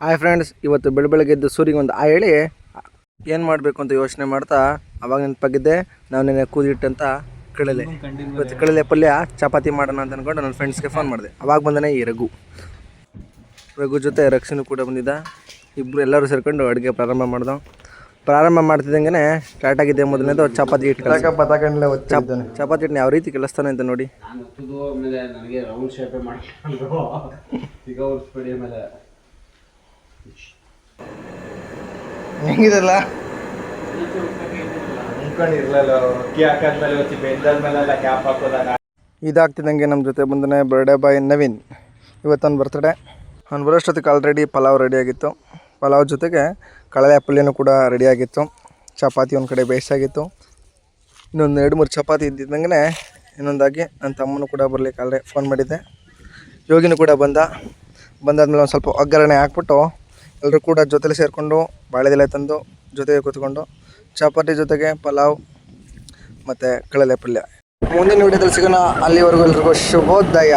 Hi friends, ಇವತ್ತು ಬೆಳಗ್ಗೆ ಎದ್ದು ಸೂರಿಗೆ ಒಂದು ಹೇಳಿ ಏನು ಮಾಡಬೇಕು ಅಂತ ಯೋಚನೆ ಮಾಡ್ತಾ ಅವಾಗ ನೆನಪಾಗಿದ್ದೆ ನಾವು ನೆನೆ ಕೂದಿಟ್ಟಂತ ಕಡಲೆ. ಇವತ್ತು ಕಡಲೆ ಪಲ್ಯ ಚಪಾತಿ ಮಾಡೋಣ ಅಂತ ಅಂದ್ಕೊಂಡು ನನ್ನ ಫ್ರೆಂಡ್ಸ್ಗೆ ಫೋನ್ ಮಾಡಿದೆ. ಅವಾಗ ಬಂದನೇ ಈ ರಘು ಜೊತೆ ರಕ್ಷಣೆ ಕೂಡ ಬಂದಿದ್ದ. ಇಬ್ಬರು ಎಲ್ಲರೂ ಸೇರ್ಕೊಂಡು ಅಡುಗೆ ಪ್ರಾರಂಭ ಮಾಡ್ತಿದ್ದಂಗೆ ಸ್ಟಾರ್ಟ್ ಆಗಿದ್ದೆ. ಮೊದಲನೇದು ಚಪಾತಿ ಹಿಟ್ಟು. ಚಪಾತಿ ಹಿಟ್ಟನ್ನ ಯಾವ ರೀತಿ ಕಲಿಸ್ತಾನೆ ಅಂತ ನೋಡಿ. ಹೆಂಗಿದಲ್ಲ ಇದಾಗ್ತಿದ್ದಂಗೆ ನಮ್ಮ ಜೊತೆ ಬಂದನೆ ಬರ್ಡೇ ಬಾಯ್ ನವೀನ್. ಇವತ್ತು ಬರ್ತ್ಡೇ. ಅವ್ನು ಬರೋಷ್ಟೊತ್ತಿಗೆ ಆಲ್ರೆಡಿ ಪಲಾವ್ ರೆಡಿಯಾಗಿತ್ತು. ಪಲಾವ್ ಜೊತೆಗೆ ಕಡಲೆ ಪಲ್ಯನೂ ಕೂಡ ರೆಡಿಯಾಗಿತ್ತು. ಚಪಾತಿ ಒಂದು ಕಡೆ ಬೇಯಿಸಾಗಿತ್ತು. ಇನ್ನೊಂದು 2-3 ಚಪಾತಿ ಇದ್ದಿದ್ದಂಗೆ ಇನ್ನೊಂದಾಗಿ ನನ್ನ ತಮ್ಮನೂ ಕೂಡ ಬರಲಿಕ್ಕೆ ಫೋನ್ ಮಾಡಿದ್ದೆ. ಯೋಗಿನೂ ಕೂಡ ಬಂದಾದ್ಮೇಲೆ ಒಂದು ಸ್ವಲ್ಪ ಒಗ್ಗರಣೆ ಹಾಕ್ಬಿಟ್ಟು ಎಲ್ಲರೂ ಕೂಡ ಜೊತೆಲಿ ಸೇರಿಕೊಂಡು ಬಾಳೆದೆಲೆ ತಂದು ಜೊತೆಗೆ ಕೂತ್ಕೊಂಡು ಚಪಾತಿ ಜೊತೆಗೆ ಪಲಾವ್ ಮತ್ತು ಕಡಲೆ ಪಲ್ಯ. ಮುಂದಿನ ವಿಡಿಯೋದಲ್ಲಿ ಸಿಗೋಣ. ಅಲ್ಲಿವರೆಗೂ ಎಲ್ರಿಗೂ ಶುಭೋದಯ.